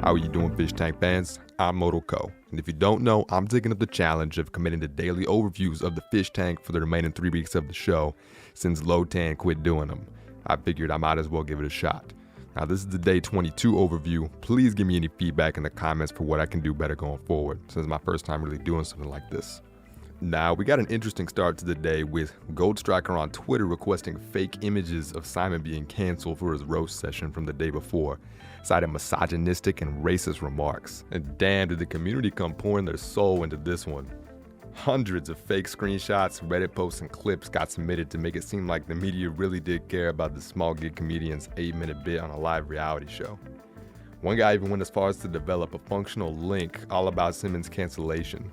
How are you doing, Fish Tank fans? I'm Moto Co. And if you don't know, I'm taking up the challenge of committing to daily overviews of the Fish Tank for the remaining 3 weeks of the show since Lotan quit doing them. I figured I might as well give it a shot. Now this is the day 22 overview. Please give me any feedback in the comments for what I can do better going forward, since it's my first time really doing something like this. Now, we got an interesting start to the day with Gold Striker on Twitter requesting fake images of Simon being canceled for his roast session from the day before, citing misogynistic and racist remarks. And damn, did the community come pouring their soul into this one. Hundreds of fake screenshots, Reddit posts, and clips got submitted to make it seem like the media really did care about the small gig comedian's 8-minute bit on a live reality show. One guy even went as far as to develop a functional link all about Simmons' cancellation.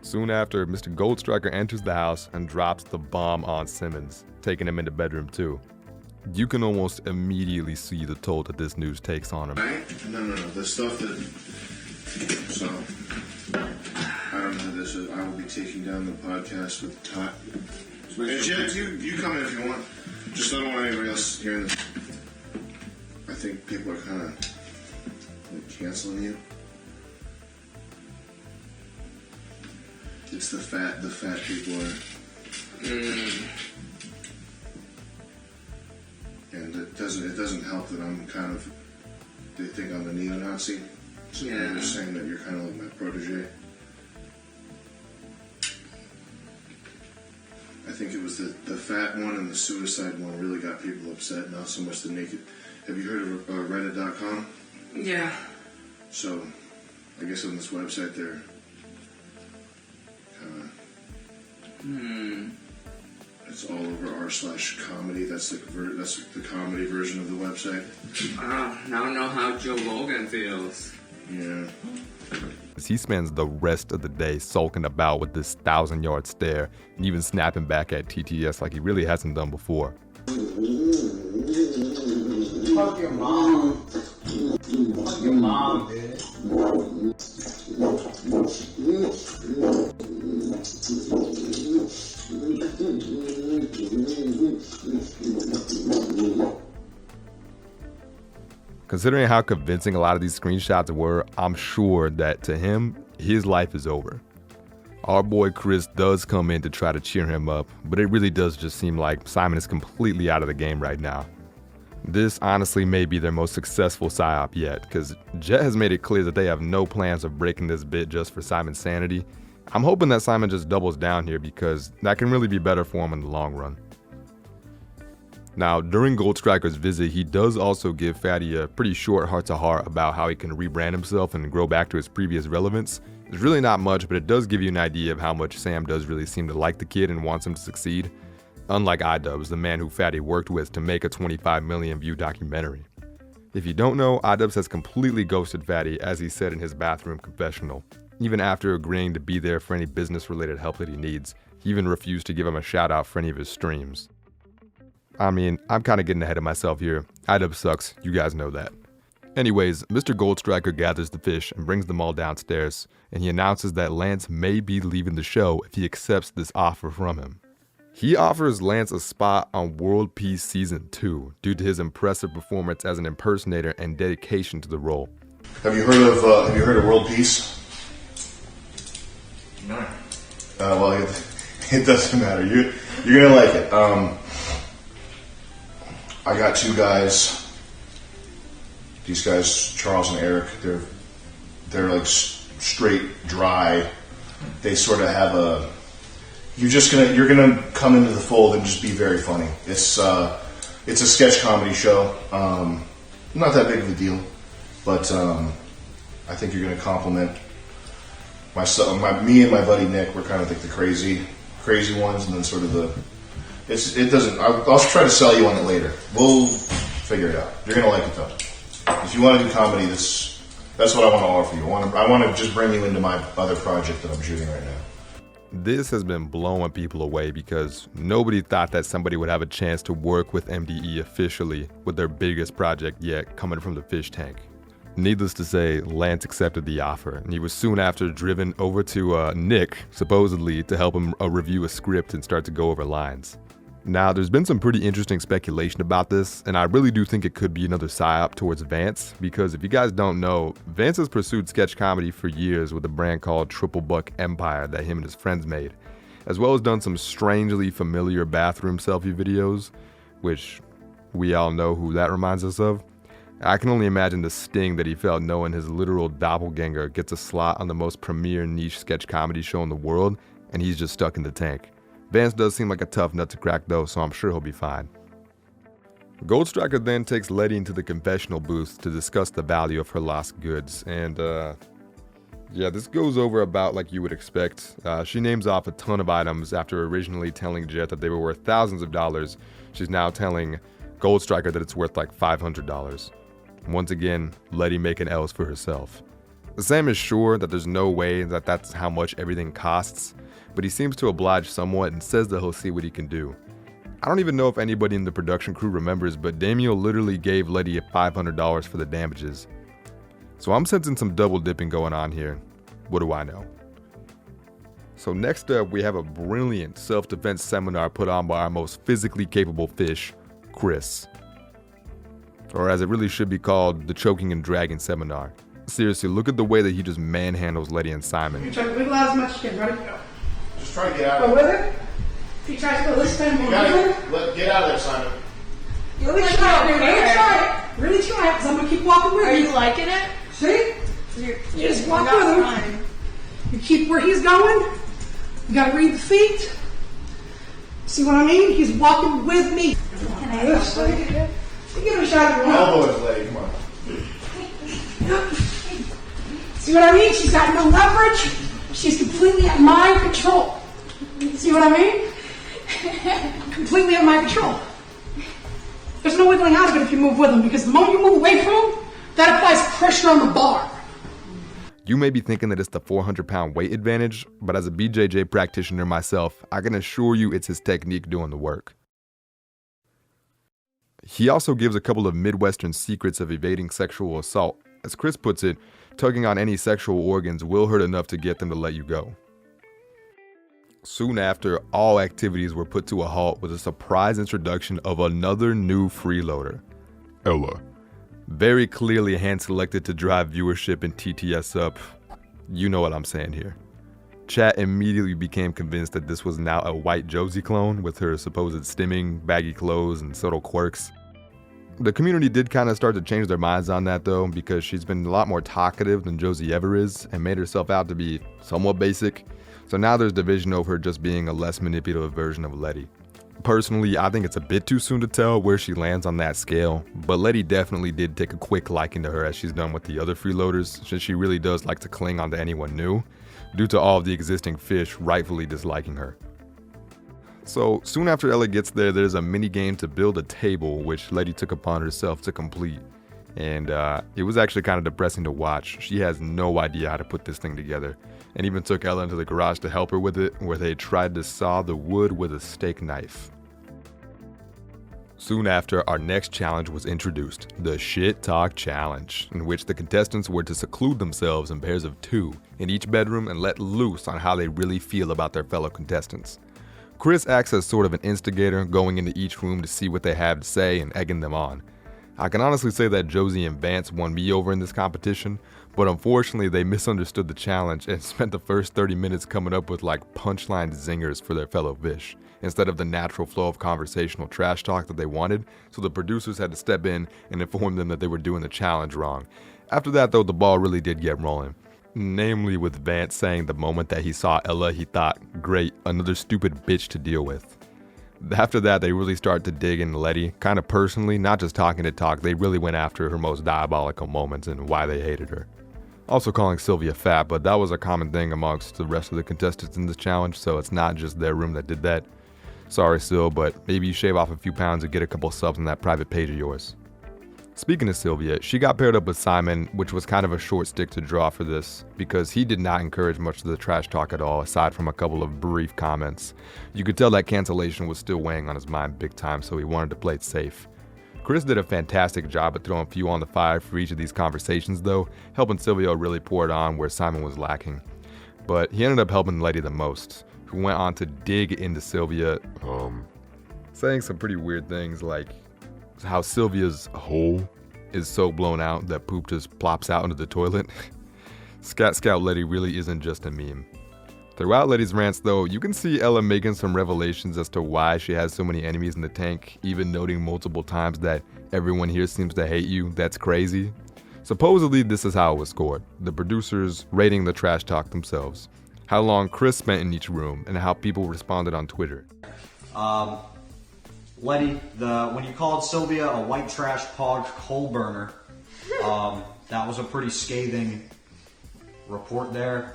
Soon after, Mr. Gold Striker enters the house and drops the bomb on Simmons, taking him into bedroom 2. You can almost immediately see the toll that this news takes on him. No. The stuff that... So, I don't know this. I will be taking down the podcast with Todd. And Jeff, you come in if you want. Just I don't want anybody else hearing this. I think people are kind of canceling you. It's the fat people are. And it doesn't help that I'm kind of, they think I'm a neo-Nazi. So yeah. They're saying that you're kind of like my protege. I think it was the fat one and the suicide one really got people upset, not so much the naked. Have you heard of Reddit.com? Yeah. So, I guess on this website they're it's all over r/comedy. That's the comedy version of the website. Now I know how Joe Rogan feels. Yeah. He spends the rest of the day sulking about with this 1,000-yard stare and even snapping back at TTS like he really hasn't done before. Fuck your mom. Fuck your mom, dude. Considering how convincing a lot of these screenshots were, I'm sure that to him, his life is over. Our boy Chris does come in to try to cheer him up, but it really does just seem like Simon is completely out of the game right now. This honestly may be their most successful psyop yet, because Jet has made it clear that they have no plans of breaking this bit just for Simon's sanity. I'm hoping that Simon just doubles down here because that can really be better for him in the long run. Now, during Gold Striker's visit, he does also give Fatty a pretty short heart-to-heart about how he can rebrand himself and grow back to his previous relevance. There's really not much, but it does give you an idea of how much Sam does really seem to like the kid and wants him to succeed. Unlike iDubbbz, the man who Fatty worked with to make a 25 million view documentary. If you don't know, iDubbbz has completely ghosted Fatty, as he said in his bathroom confessional. Even after agreeing to be there for any business-related help that he needs, he even refused to give him a shout-out for any of his streams. I mean, I'm kind of getting ahead of myself here. iDubbbz sucks, you guys know that. Anyways, Mr. Gold Striker gathers the fish and brings them all downstairs, and he announces that Lance may be leaving the show if he accepts this offer from him. He offers Lance a spot on World Peace Season 2 due to his impressive performance as an impersonator and dedication to the role. Have you heard of World Peace? No. Well, it doesn't matter. You're gonna like it. I got 2 guys. These guys, Charles and Eric, they're like straight dry. They sort of have a. You're gonna come into the fold and just be very funny. It's a sketch comedy show. Not that big of a deal, but I think you're gonna compliment me and my buddy Nick. We're kind of like the crazy ones, and then sort of the. It doesn't. I'll try to sell you on it later. We'll figure it out. You're gonna like it though. If you want to do comedy, that's what I want to offer you. I want to just bring you into my other project that I'm shooting right now. This has been blowing people away because nobody thought that somebody would have a chance to work with MDE officially with their biggest project yet coming from the Fish Tank. Needless to say, Lance accepted the offer, and he was soon after driven over to Nick, supposedly, to help him review a script and start to go over lines. Now, there's been some pretty interesting speculation about this, and I really do think it could be another psyop towards Vance, because if you guys don't know, Vance has pursued sketch comedy for years with a brand called Triple Buck Empire that him and his friends made, as well as done some strangely familiar bathroom selfie videos, which we all know who that reminds us of. I can only imagine the sting that he felt knowing his literal doppelganger gets a slot on the most premier niche sketch comedy show in the world, and he's just stuck in the tank. Vance does seem like a tough nut to crack though, so I'm sure he'll be fine. Goldstriker then takes Letty into the confessional booth to discuss the value of her lost goods, and yeah, this goes over about like you would expect. She names off a ton of items after originally telling Jet that they were worth thousands of dollars. She's now telling Goldstriker that it's worth like $500. Once again, Letty making L's for herself. Sam is sure that there's no way that that's how much everything costs, but he seems to oblige somewhat and says that he'll see what he can do. I don't even know if anybody in the production crew remembers, but Damiel literally gave Letty $500 for the damages. So I'm sensing some double dipping going on here. What do I know? So next up, we have a brilliant self-defense seminar put on by our most physically capable fish, Chris. Or as it really should be called, the Choking and Dragging Seminar. Seriously, look at the way that he just manhandles Letty and Simon. You try to wiggle out as much as you can. Ready? Go. Just try to get out Go of with there. it. If you try to go this time, You we'll get out of there, Simon. Really try it. Really try it. Really try it, because I'm going to keep walking with Are you. you liking it? See? You're You just walk not with him. trying. You keep where he's going. You got to read the feet. See what I mean? He's walking with me. Can I This help way. you? You give it a shot if you want. Elbows, lady, come on. Yep. See what I mean? She's got no leverage. She's completely at my control. See what I mean? Completely at my control. There's no wiggling out of it if you move with him, because the moment you move away from him, that applies pressure on the bar. You may be thinking that it's the 400-pound weight advantage, but as a BJJ practitioner myself, I can assure you it's his technique doing the work. He also gives a couple of Midwestern secrets of evading sexual assault. As Chris puts it, tugging on any sexual organs will hurt enough to get them to let you go. Soon after, all activities were put to a halt with a surprise introduction of another new freeloader, Ella. Very clearly hand-selected to drive viewership and TTS up. You know what I'm saying here. Chat immediately became convinced that this was now a white Josie clone with her supposed stimming, baggy clothes, and subtle quirks. The community did kind of start to change their minds on that though, because she's been a lot more talkative than Josie ever is and made herself out to be somewhat basic. So now there's division over her just being a less manipulative version of Letty. Personally, I think it's a bit too soon to tell where she lands on that scale, but Letty definitely did take a quick liking to her as she's done with the other freeloaders, since she really does like to cling onto anyone new, due to all of the existing fish rightfully disliking her. So soon after Ella gets there, there's a mini game to build a table, which Letty took upon herself to complete. And it was actually kind of depressing to watch. She has no idea how to put this thing together, and even took Ella into the garage to help her with it, where they tried to saw the wood with a steak knife. Soon after, our next challenge was introduced, the Shit Talk Challenge, in which the contestants were to seclude themselves in pairs of 2 in each bedroom and let loose on how they really feel about their fellow contestants. Chris acts as sort of an instigator, going into each room to see what they have to say and egging them on. I can honestly say that Josie and Vance won me over in this competition, but unfortunately they misunderstood the challenge and spent the first 30 minutes coming up with like punchline zingers for their fellow fish, instead of the natural flow of conversational trash talk that they wanted, so the producers had to step in and inform them that they were doing the challenge wrong. After that though, the ball really did get rolling. Namely with Vance saying the moment that he saw Ella, he thought, great, another stupid bitch to deal with. After that, they really started to dig into Letty, kind of personally, not just talking to talk. They really went after her most diabolical moments and why they hated her. Also calling Sylvia fat, but that was a common thing amongst the rest of the contestants in this challenge, so it's not just their room that did that. Sorry, Syl, but maybe you shave off a few pounds and get a couple subs on that private page of yours. Speaking of Sylvia, she got paired up with Simon, which was kind of a short stick to draw for this, because he did not encourage much of the trash talk at all, aside from a couple of brief comments. You could tell that cancellation was still weighing on his mind big time, so he wanted to play it safe. Chris did a fantastic job at throwing fuel on the fire for each of these conversations though, helping Sylvia really pour it on where Simon was lacking. But he ended up helping Letty the most, who went on to dig into Sylvia, saying some pretty weird things like how Sylvia's hole is so blown out that poop just plops out into the toilet. Scout Letty really isn't just a meme. Throughout Letty's rants, though, you can see Ella making some revelations as to why she has so many enemies in the tank, even noting multiple times that everyone here seems to hate you. That's crazy. Supposedly, this is how it was scored. The producers rating the trash talk themselves, how long Chris spent in each room, and how people responded on Twitter. Letty, when you called Sylvia a white trash pog coal burner, that was a pretty scathing report there.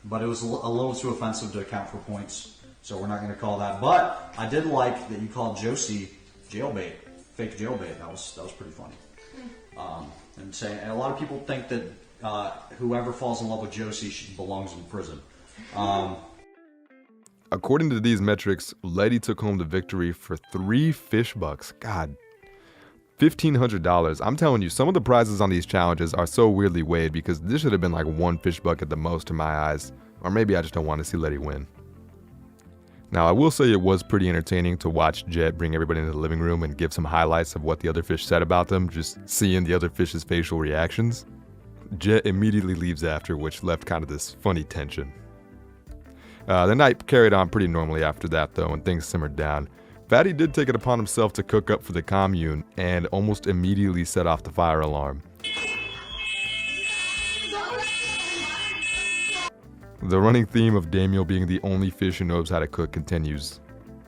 But it was a little too offensive to account for points, so we're not going to call that. But I did like that you called Josie jailbait, fake jailbait. That was pretty funny. And a lot of people think that whoever falls in love with Josie belongs in prison. According to these metrics, Letty took home the victory for 3 fish bucks. God, $1,500. I'm telling you, some of the prizes on these challenges are so weirdly weighed because this should have been like 1 fish buck at the most in my eyes. Or maybe I just don't want to see Letty win. Now, I will say it was pretty entertaining to watch Jet bring everybody into the living room and give some highlights of what the other fish said about them, just seeing the other fish's facial reactions. Jet immediately leaves after, which left kind of this funny tension. The night carried on pretty normally after that, though, and things simmered down. Fatty did take it upon himself to cook up for the commune and almost immediately set off the fire alarm. The running theme of Damiel being the only fish who knows how to cook continues.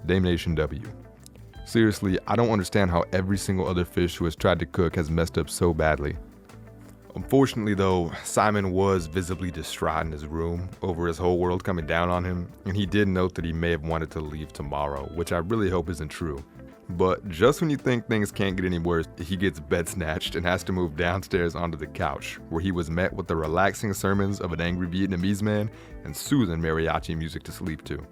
Dame Nation W. Seriously, I don't understand how every single other fish who has tried to cook has messed up so badly. Unfortunately, though, Simon was visibly distraught in his room over his whole world coming down on him, and he did note that he may have wanted to leave tomorrow, which I really hope isn't true. But just when you think things can't get any worse, he gets bed snatched and has to move downstairs onto the couch, where he was met with the relaxing sermons of an angry Vietnamese man and soothing mariachi music to sleep to.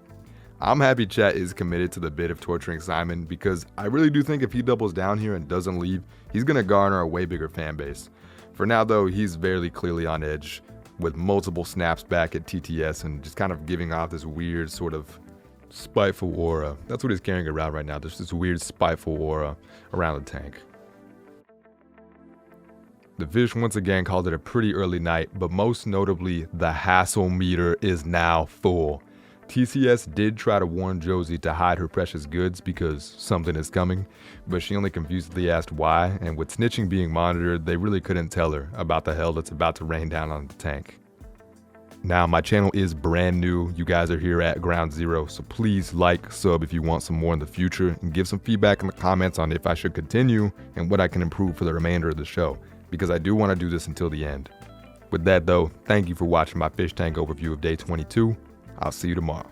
I'm happy chat is committed to the bit of torturing Simon, because I really do think if he doubles down here and doesn't leave, he's gonna garner a way bigger fan base. For now, though, he's very clearly on edge, with multiple snaps back at TTS and just kind of giving off this weird sort of spiteful aura. That's what he's carrying around right now. There's this weird spiteful aura around the tank. The fish once again called it a pretty early night, but most notably, the hassle meter is now full. TCS did try to warn Josie to hide her precious goods because something is coming, but she only confusedly asked why, and with snitching being monitored, they really couldn't tell her about the hell that's about to rain down on the tank. Now, my channel is brand new. You guys are here at ground zero, so please like, sub if you want some more in the future, and give some feedback in the comments on if I should continue and what I can improve for the remainder of the show, because I do want to do this until the end. With that though, thank you for watching my fish tank overview of day 22. I'll see you tomorrow.